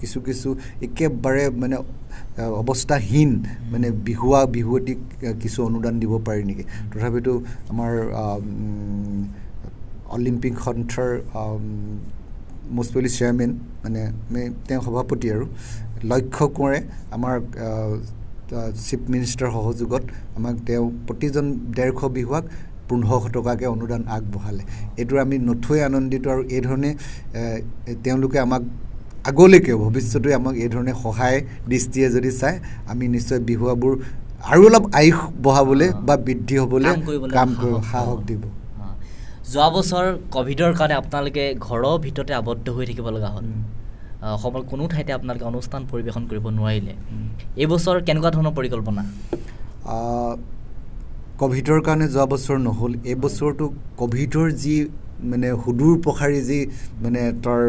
কিছু একেবাৰে মানে অৱস্থাহীন মানে বিহুৱতীক কিছু অনুদান দিব পাৰি নেকি। তথাপিতো আমাৰ অলিম্পিক সন্থাৰ মুছপলি চেয়াৰমেন মানে তেওঁ সভাপতি আৰু লক্ষ্য কোঁৱৰে আমাৰ চিফ মিনিষ্টাৰ সহযোগত আমাক তেওঁ প্ৰতিজন 150 বিহুৱাক 1500 টকাকৈ অনুদান আগবঢ়ালে। এইটো আমি নথৈ আনন্দিত, আৰু এই ধৰণে তেওঁলোকে আমাক আগলৈকেও ভৱিষ্যতে আমাক এই ধৰণে সহায় দৃষ্টিয়ে যদি চায়, আমি নিশ্চয় বিহুৱাবোৰ আৰু অলপ আয়ুস বঢ়াবলৈ বা বৃদ্ধি হ'বলৈ কাম কৰিব, সাহস দিব। যোৱা বছৰ ক'ভিডৰ কাৰণে আপোনালোকে ঘৰৰ ভিতৰতে আবদ্ধ হৈ থাকিব লগা হ'ল, অসমৰ কোনো ঠাইতে আপোনালোকে অনুষ্ঠান পৰিৱেশন কৰিব নোৱাৰিলে। এইবছৰ কেনেকুৱা ধৰণৰ পৰিকল্পনা? ক'ভিডৰ কাৰণে যোৱা বছৰ নহ'ল, এই বছৰটো ক'ভিডৰ যি মানে সুদূৰ প্ৰসাৰী যি মানে তাৰ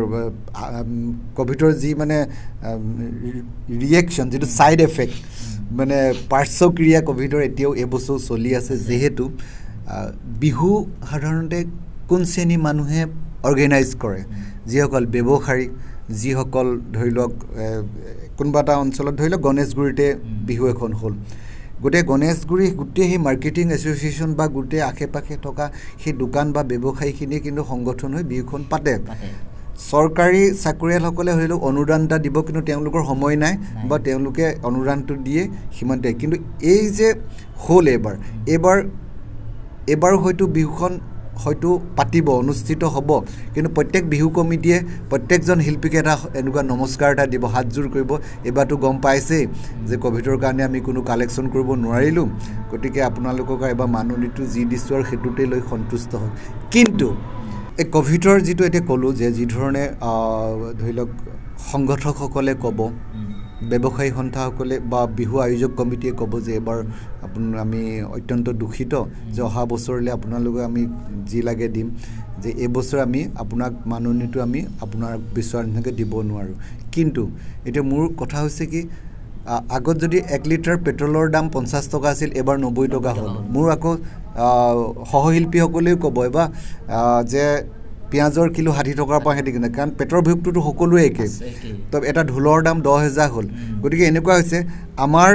ক'ভিডৰ যি মানে ৰিয়েকশ্যন, যিটো ছাইড এফেক্ট মানে পাৰ্শ্বক্ৰিয়া ক'ভিডৰ এতিয়াও এইবছৰ চলি আছে। যিহেতু বিহু সাধাৰণতে কোন শ্ৰেণীৰ মানুহে অৰ্গেনাইজ কৰে, যিসকল ব্যৱসায়ী, যিসকল ধৰি লওক কোনোবা এটা অঞ্চলত ধৰি লওক গণেশগুৰিতে বিহু এখন হ'ল, গোটেই গণেশগুৰি গোটেই সেই মাৰ্কেটিং এছ'চিয়েশ্যন বা গোটেই আশে পাশে থকা সেই দোকান বা ব্যৱসায়ীখিনিয়ে কিন্তু সংগঠন হৈ বিহুখন পাতে। চৰকাৰী চাকৰিয়ালসকলে ধৰি লওক অনুদান এটা দিব, কিন্তু তেওঁলোকৰ সময় নাই বা তেওঁলোকে অনুদানটো দিয়ে সিমানতে। কিন্তু এই যে হ'ল এইবাৰ হয়তো বিহুখন হয়তো পাতিব, অনুষ্ঠিত হ'ব, কিন্তু প্ৰত্যেক বিহু কমিটিয়ে প্ৰত্যেকজন শিল্পীকে এটা এনেকুৱা নমস্কাৰ এটা দিব, হাতযোৰ কৰিব। এইবাৰতো গম পাইছেই যে ক'ভিডৰ কাৰণে আমি কোনো কালেকশ্যন কৰিব নোৱাৰিলোঁ, গতিকে আপোনালোকক এবাৰ মাননিটো যি দিছোঁ আৰু সেইটোতে লৈ সন্তুষ্ট হওক। কিন্তু এই ক'ভিডৰ যিটো এতিয়া ক'লোঁ যে যি ধৰণে ধৰি লওক সংগঠকসকলে ক'ব, ব্যৱসায়ী সন্থাসকলে বা বিহু আয়োজক কমিটিয়ে ক'ব যে এইবাৰ আমি অত্যন্ত দুখিত যে অহা বছৰলৈ আপোনালোকে আমি যি লাগে দিম, যে এইবছৰ আমি আপোনাক মাননিটো আমি আপোনাৰ বিচৰা নিচিনাকৈ দিব নোৱাৰোঁ। কিন্তু এতিয়া মোৰ কথা হৈছে কি, আগত যদি 1 লিটাৰ পেট্ৰলৰ দাম 50 টকা আছিল, এবাৰ 90 টকা হ'ল। মোৰ আকৌ সহশিল্পীসকলেও ক'ব বা যে পিঁয়াজৰ কিলো 60 টকাৰ পৰা সিহঁতি কিনে, কাৰণ পেটৰ ভোগটোতো সকলোৱে একেই। তো এটা ঢোলৰ দাম 10,000 হ'ল। গতিকে এনেকুৱা হৈছে আমাৰ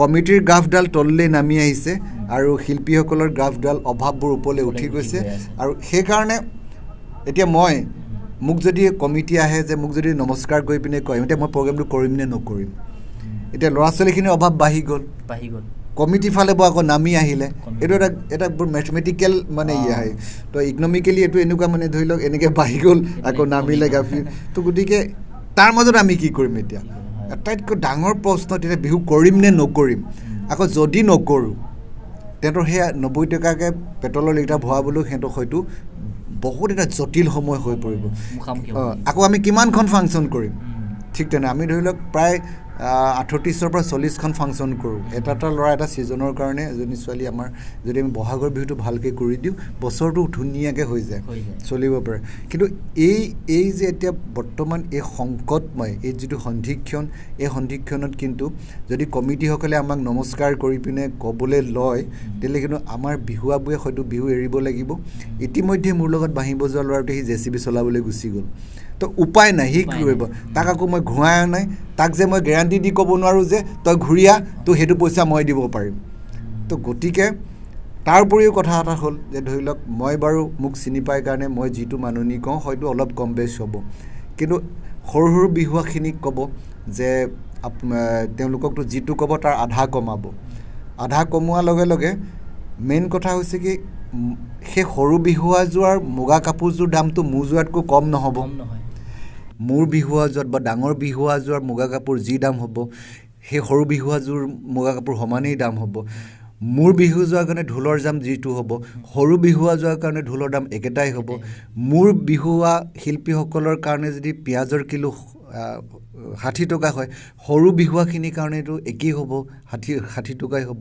কমিটিৰ গ্ৰাফডাল তললৈ নামি আহিছে আৰু শিল্পীসকলৰ গ্ৰাফডাল অভাৱবোৰ ওপৰলৈ উঠি গৈছে। আৰু সেইকাৰণে এতিয়া মোক যদি কমিটি আহে যে মোক যদি নমস্কাৰ কৰি পিনে কয়, এতিয়া মই প্ৰগ্ৰেমটো কৰিম নে নকৰিম। এতিয়া ল'ৰা ছোৱালীখিনিৰ অভাৱ বাঢ়ি গ'ল, কমিটি ফালে পৰা আকৌ নামি আহিলে, এইটো এটা বৰ মেথমেটিকেল মানে আহে। তো ইকনমিকেলি এইটো এনেকুৱা মানে ধৰি লওক এনেকৈ বাঢ়ি গ'ল আকৌ নামিলে গাফি। তো গতিকে তাৰ মাজত আমি কি কৰিম এতিয়া আটাইতকৈ ডাঙৰ প্ৰশ্ন তেতিয়া বিহু কৰিম নে নকৰিম আকৌ যদি নকৰোঁ তেহেঁতৰ সেই 90 টকাকৈ পেট্ৰলৰ লিটাৰ ভৰাবলৈও সিহঁতক হয়তো বহুত এটা জটিল সময় হৈ পৰিব আকৌ আমি কিমানখন ফাংচন কৰিম ঠিক তেনে আমি ধৰি লওক প্ৰায় 38ৰ পৰা 40খন ফাংচন কৰোঁ এটা ল'ৰা এটা ছিজনৰ কাৰণে এজনী ছোৱালী আমাৰ যদি আমি বহাগৰ বিহুটো ভালকৈ কৰি দিওঁ বছৰটো ধুনীয়াকৈ হৈ যায় চলিব পাৰে কিন্তু এই যে এতিয়া বৰ্তমান এই সংকটময় এই যিটো সন্ধিক্ষণ এই সন্ধিক্ষণত কিন্তু যদি কমিটিসকলে আমাক নমস্কাৰ কৰি পিনে ক'বলৈ লয় তেতিয়াহ'লে কিন্তু আমাৰ বিহুৱাবোৰে হয়তো বিহু এৰিব লাগিব ইতিমধ্যে মোৰ লগত বাঁহী বজোৱা ল'ৰাটোৱে সি JCB চলাবলৈ গুচি গ'ল তো উপায় নাই সি কি কৰিব তাক আকৌ মই ঘূৰাই নাই তাক যে মই গেৰাণ্টি দি ক'ব নোৱাৰোঁ যে তই ঘূৰিয়া তো সেইটো পইচা মই দিব পাৰিম তো গতিকে তাৰ উপৰিও কথা এটা হ'ল যে ধৰি লওক মই বাৰু মোক চিনি পাই কাৰণে মই যিটো মাননি কওঁ হয়তো অলপ কম বেছ হ'ব কিন্তু সৰু সৰু বিহুৱাখিনিক ক'ব যে তেওঁলোককতো যিটো ক'ব তাৰ আধা কমাব আধা কমোৱাৰ লগে লগে মেইন কথা হৈছে কি সেই সৰু বিহুৱাযোৱাৰ মুগা কাপোৰযোৰ দামটো মোৰ যোৱাতকৈ কম নহ'ব মোৰ বিহুৱাযোৰত বা ডাঙৰ বিহুৱাযোৱাৰ মুগা কাপোৰ যি দাম হ'ব সেই সৰু বিহুৱাযোৰ মুগা কাপোৰ সমানেই দাম হ'ব মোৰ বিহু যোৱাৰ কাৰণে ঢোলৰ দাম যিটো হ'ব সৰু বিহুৱা যোৱাৰ কাৰণে ঢোলৰ দাম একেটাই হ'ব মোৰ বিহুৱা শিল্পীসকলৰ কাৰণে যদি পিঁয়াজৰ কিলো 60 টকা হয় সৰু বিহুৱাখিনিৰ কাৰণেতো একেই হ'ব 60 টকাই হ'ব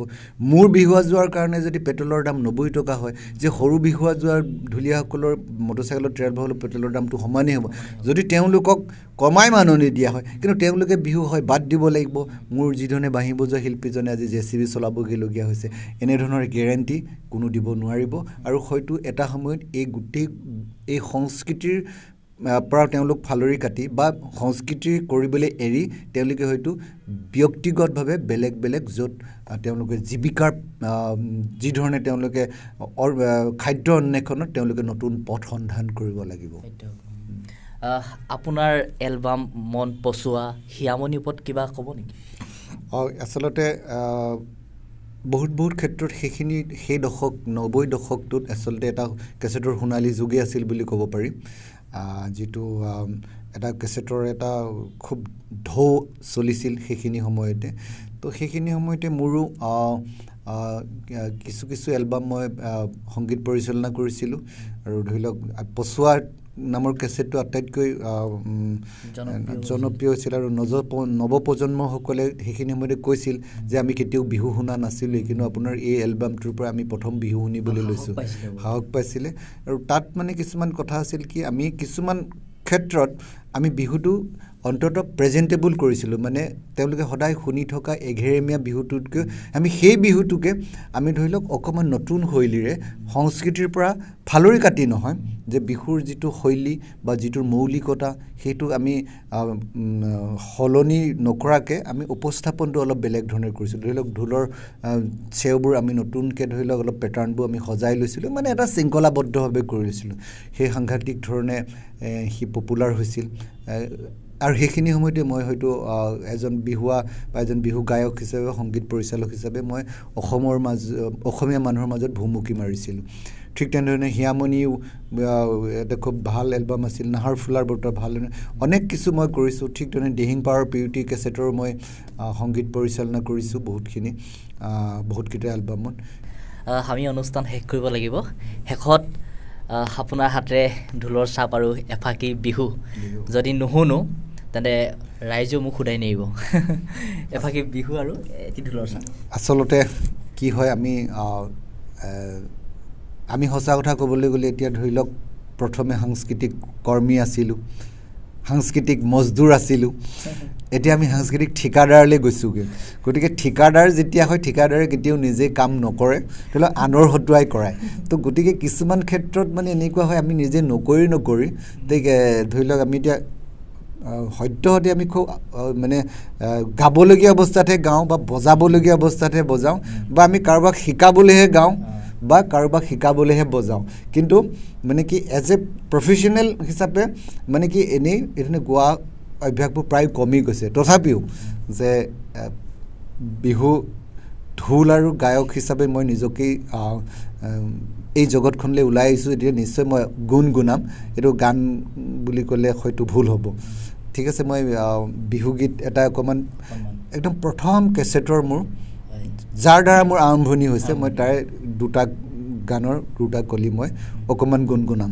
মোৰ বিহুৱা যোৱাৰ কাৰণে যদি পেট্ৰলৰ দাম 90 টকা হয় যে সৰু বিহুৱা যোৱাৰ ঢুলীয়াসকলৰ মটৰচাইকেলত ট্ৰেভেল হ'লে পেট্ৰলৰ দামটো সমানেই হ'ব যদি তেওঁলোকক কমাই মাননি দিয়া হয় কিন্তু তেওঁলোকে বিহু হয় বাদ দিব লাগিব মোৰ যিধৰণে বাঁহী বজোৱা শিল্পীজনে আজি JCB চলাবগৈলগীয়া হৈছে এনেধৰণৰ গেৰাণ্টি কোনো দিব নোৱাৰিব আৰু হয়তো এটা সময়ত এই গোটেই এই সংস্কৃতিৰ পৰা তেওঁলোক ফালৰি কাটি বা সংস্কৃতি কৰিবলৈ এৰি তেওঁলোকে হয়তো ব্যক্তিগতভাৱে বেলেগ য'ত তেওঁলোকে জীৱিকাৰ যি ধৰণে তেওঁলোকে খাদ্য অন্বেষণত তেওঁলোকে নতুন পথ সন্ধান কৰিব লাগিব আপোনাৰ এলবাম মন পচোৱা হিয়ামনিৰ ওপৰত কিবা ক'ব নেকি আচলতে বহুত ক্ষেত্ৰত সেইখিনি সেই দশক 90 দশকটোত আচলতে এটা কেছেটৰ সোণালী যুগেই আছিল বুলি ক'ব পাৰি যিটো এটা কেছেটৰ এটা খুব ঢৌ চলিছিল সেইখিনি সময়তে তো সেইখিনি সময়তে মোৰো কিছু এলবাম মই সংগীত পৰিচালনা কৰিছিলোঁ আৰু ধৰি লওক পচোৱা নামৰ কেছেটটো আটাইতকৈ জনপ্ৰিয় হৈছিল আৰু নৱপ্ৰজন্মসকলে সেইখিনি সময়তে কৈছিল যে আমি কেতিয়াও বিহু শুনা নাছিলোঁ কিন্তু আপোনাৰ এই এলবামটোৰ পৰা আমি প্ৰথম বিহু শুনিবলৈ লৈছোঁ সাহস পাইছিলে আৰু তাত মানে কিছুমান কথা আছিল কি আমি কিছুমান ক্ষেত্ৰত আমি বিহুটো অন্তত প্ৰেজেণ্টেবল কৰিছিলোঁ মানে তেওঁলোকে সদায় শুনি থকা এঘেৰেমীয়া বিহুটোতকৈ আমি সেই বিহুটোকে আমি ধৰি লওক অকণমান নতুন শৈলীৰে সংস্কৃতিৰ পৰা ফালৰি কাটি নহয় যে বিহুৰ যিটো শৈলী বা যিটো মৌলিকতা সেইটো আমি সলনি নকৰাকৈ আমি উপস্থাপনটো অলপ বেলেগ ধৰণে কৰিছিলোঁ ধৰি লওক ঢোলৰ চেওবোৰ আমি নতুনকৈ ধৰি লওক অলপ পেটাৰ্ণবোৰ আমি সজাই লৈছিলোঁ মানে এটা শৃংখলাবদ্ধভাৱে কৰি লৈছিলোঁ সেই সাংঘাতিক ধৰণে সি পপুলাৰ হৈছিল আৰু সেইখিনি সময়তে মই হয়তো এজন বিহুৱা বা এজন বিহু গায়ক হিচাপে সংগীত পৰিচালক হিচাপে মই অসমীয়া মানুহৰ মাজত ভুমুকি মাৰিছিলোঁ ঠিক তেনেধৰণে হিয়ামনিও এটা খুব ভাল এলবাম আছিল নাহৰ ফুলাৰ বতৰ ভাল অনেক কিছু মই কৰিছোঁ ঠিক তেনেদৰে দিহিং পাৱাৰ পিউটি কেছেটৰ মই সংগীত পৰিচালনা কৰিছোঁ বহুতকেইটা এলবামত আমি অনুষ্ঠান শেষ কৰিব লাগিব শেষত আপোনাৰ হাতেৰে ঢোলৰ চাপ আৰু এফাকি বিহু যদি নুশুনো তেন্তে ৰাইজেও মোক সোধাই নিব এফাকি বিহু আৰু এটি ঢোলৰ চাপ আচলতে কি হয় আমি সঁচা কথা ক'বলৈ গ'লে এতিয়া ধৰি লওক প্ৰথমে সাংস্কৃতিক কৰ্মী আছিলোঁ সাংস্কৃতিক মজদুৰ আছিলোঁ এতিয়া আমি সাংস্কৃতিক ঠিকাদাৰলৈ গৈছোঁগৈ গতিকে ঠিকাদাৰ যেতিয়া হয় ঠিকাদাৰে কেতিয়াও নিজে কাম নকৰে ধৰি লওক আনৰ হতুৱাই কৰায় তো গতিকে কিছুমান ক্ষেত্ৰত মানে এনেকুৱা হয় আমি নিজে নকৰি ধৰি লওক আমি এতিয়া সদ্যহতে আমি খুব মানে গাবলগীয়া অৱস্থাতহে গাওঁ বা বজাবলগীয়া অৱস্থাতহে বজাওঁ বা আমি কাৰোবাক শিকাবলৈহে গাওঁ বা কাৰোবাক শিকাবলৈহে বজাওঁ কিন্তু মানে কি এজ এ প্ৰফেশ্যনেল হিচাপে মানে কি এনেই এইধৰণে গোৱা অভ্যাসবোৰ প্ৰায় কমি গৈছে তথাপিও যে বিহু ঢোল আৰু গায়ক হিচাপে মই নিজকেই এই জগতখনলৈ ওলাই আহিছোঁ এতিয়া নিশ্চয় মই গুণাম এইটো গান বুলি ক'লে হয়তো ভুল হ'ব ঠিক আছে মই বিহুগীত এটা অকণমান একদম প্ৰথম কেছেটৰ মোৰ যাৰ দ্বাৰা মোৰ আৰম্ভণি হৈছে মই তাৰে দুটা গানৰ দুটা কলি মই অকণমান গুণগুণাম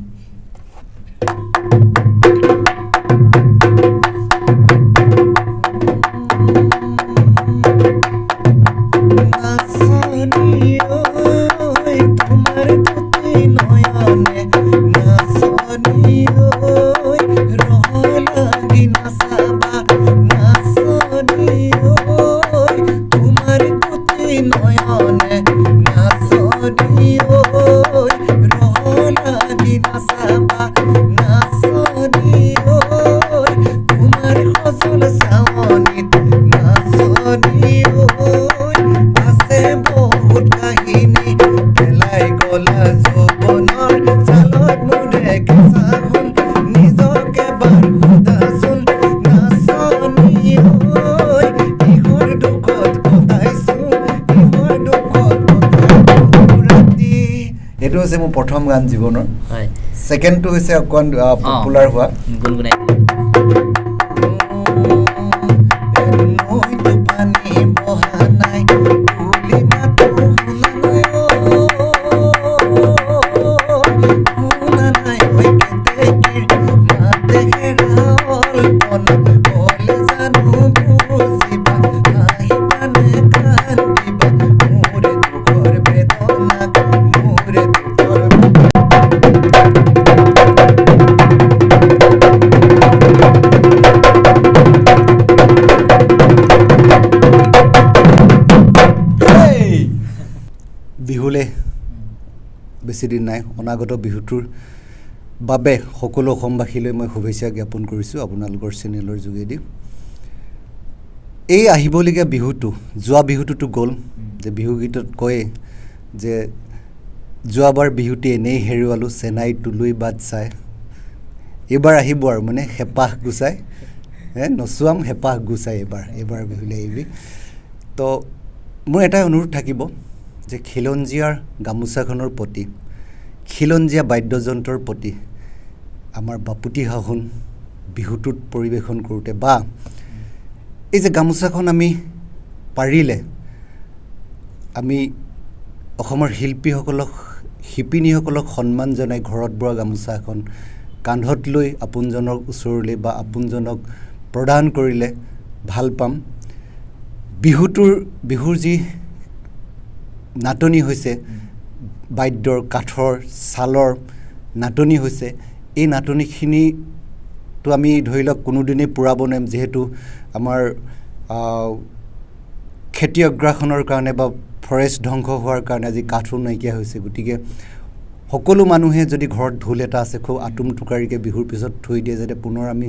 এইটো হৈছে মোৰ প্ৰথম গান জীৱনৰ ছেকেণ্ডটো হৈছে অকণ পপুলাৰ হোৱা গুণগুণাই বিহুলে বেছি দিন নাই অনাগত বিহুটোৰ বাবে সকলো অসমবাসীলৈ মই শুভেচ্ছা জ্ঞাপন কৰিছোঁ আপোনালোকৰ চেনেলৰ যোগেদি এই আহিবলগীয়া বিহুটো যোৱা বিহুটোতো গ'ল যে বিহুগীতত কয়ে যে যোৱাবাৰ বিহুটি এনেই হেৰুৱালোঁ চেনাই তুলুই বাট চাই এইবাৰ আহিব আৰু মানে হেঁপাহ গুচাই নচুৱাম হেঁপাহ গুচাই এইবাৰ বিহুলৈ আহিবি তো মোৰ এটাই অনুৰোধ থাকিব যে খিলঞ্জীয়াৰ গামোচাখনৰ প্ৰতি খিলঞ্জীয়া বাদ্যযন্ত্ৰৰ প্ৰতি আমাৰ বাপুতি সাহোন বিহুটোত পৰিৱেশন কৰোঁতে বা এই যে গামোচাখন আমি পাৰিলে আমি অসমৰ শিল্পীসকলক শিপিনীসকলক সন্মান জনাই ঘৰত বোৱা গামোচা এখন কান্ধত লৈ আপোনজনৰ ওচৰলৈ বা আপোনজনক প্ৰদান কৰিলে ভাল পাম বিহুৰ যি নাটনি হৈছে বাদ্যৰ কাঠৰ ছালৰ নাটনি হৈছে এই নাটনিখিনিতো আমি ধৰি লওক কোনোদিনেই পূৰাব নোৱাৰিম যিহেতু আমাৰ খেতি অগ্ৰাসনৰ কাৰণে বা ফৰেষ্ট ধ্বংস হোৱাৰ কাৰণে আজি কাঠো নাইকিয়া হৈছে গতিকে সকলো মানুহে যদি ঘৰত ঢোল এটা আছে খুব আতুম টুকাৰিকৈ বিহুৰ পিছত থৈ দিয়ে যাতে পুনৰ আমি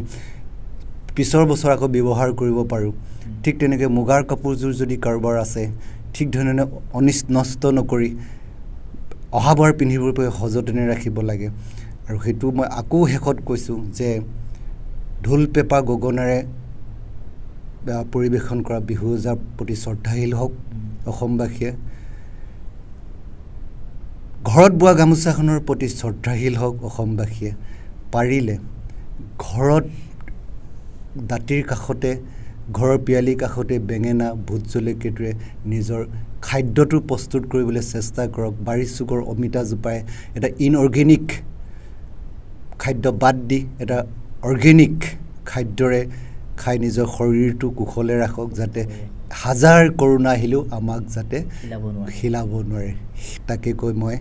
পিছৰ বছৰ আকৌ ব্যৱহাৰ কৰিব পাৰোঁ ঠিক তেনেকৈ মুগাৰ কাপোৰযোৰ যদি কাৰোবাৰ আছে ঠিক ধৰণে নষ্ট নকৰি অহাবাৰ পিন্ধিবৰ বাবে সযতনে ৰাখিব লাগে আৰু সেইটো মই আকৌ শেষত কৈছোঁ যে ঢোল পেঁপা গগনাৰে পৰিৱেশন কৰা বিহু যাৰ প্ৰতি শ্ৰদ্ধাশীল হওক অসমবাসীয়ে ঘৰত বোৱা গামোচাখনৰ প্ৰতি শ্ৰদ্ধাশীল হওক অসমবাসীয়ে পাৰিলে ঘৰত দাঁতিৰ কাষতে ঘৰৰ পিয়ালিৰ কাষতে বেঙেনা ভোট জলকীয়াটোৱে নিজৰ খাদ্যটো প্ৰস্তুত কৰিবলৈ চেষ্টা কৰক বাৰী চুকৰ অমিতা জোপাই এটা ইনঅৰ্গেনিক খাদ্য বাদ দি এটা অৰ্গেনিক খাদ্যৰে খাই নিজৰ শৰীৰটো কুশলে ৰাখক যাতে হাজাৰ কৰোণা আহিলেও আমাক যাতে হিলাব নোৱাৰে তাকে কৈ মই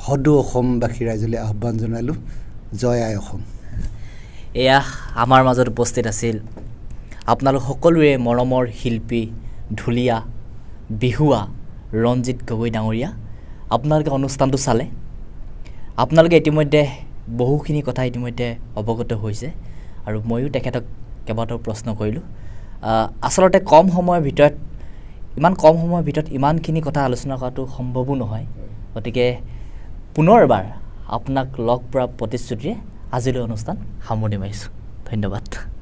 সদৌ অসমবাসী ৰাইজলৈ আহ্বান জনালোঁ জয় আই অসম এয়া আমাৰ মাজত উপস্থিত আছিল আপোনালোক সকলোৰে মৰমৰ শিল্পী ঢুলীয়া বিহুৱা ৰঞ্জিত গগৈ ডাঙৰীয়া আপোনালোকে অনুষ্ঠানটো চালে আপোনালোকে ইতিমধ্যে বহুখিনি কথা ইতিমধ্যে অৱগত হৈছে আৰু ময়ো তেখেতক কেইবাটাও প্ৰশ্ন কৰিলোঁ আচলতে ইমান কম সময়ৰ ভিতৰত ইমানখিনি কথা আলোচনা কৰাটো সম্ভৱো নহয় গতিকে পুনৰবাৰ আপোনাক লগ পোৱাৰ প্ৰতিশ্ৰুতিৰে আজিলৈ অনুষ্ঠান সামৰণি মাৰিছোঁ ধন্যবাদ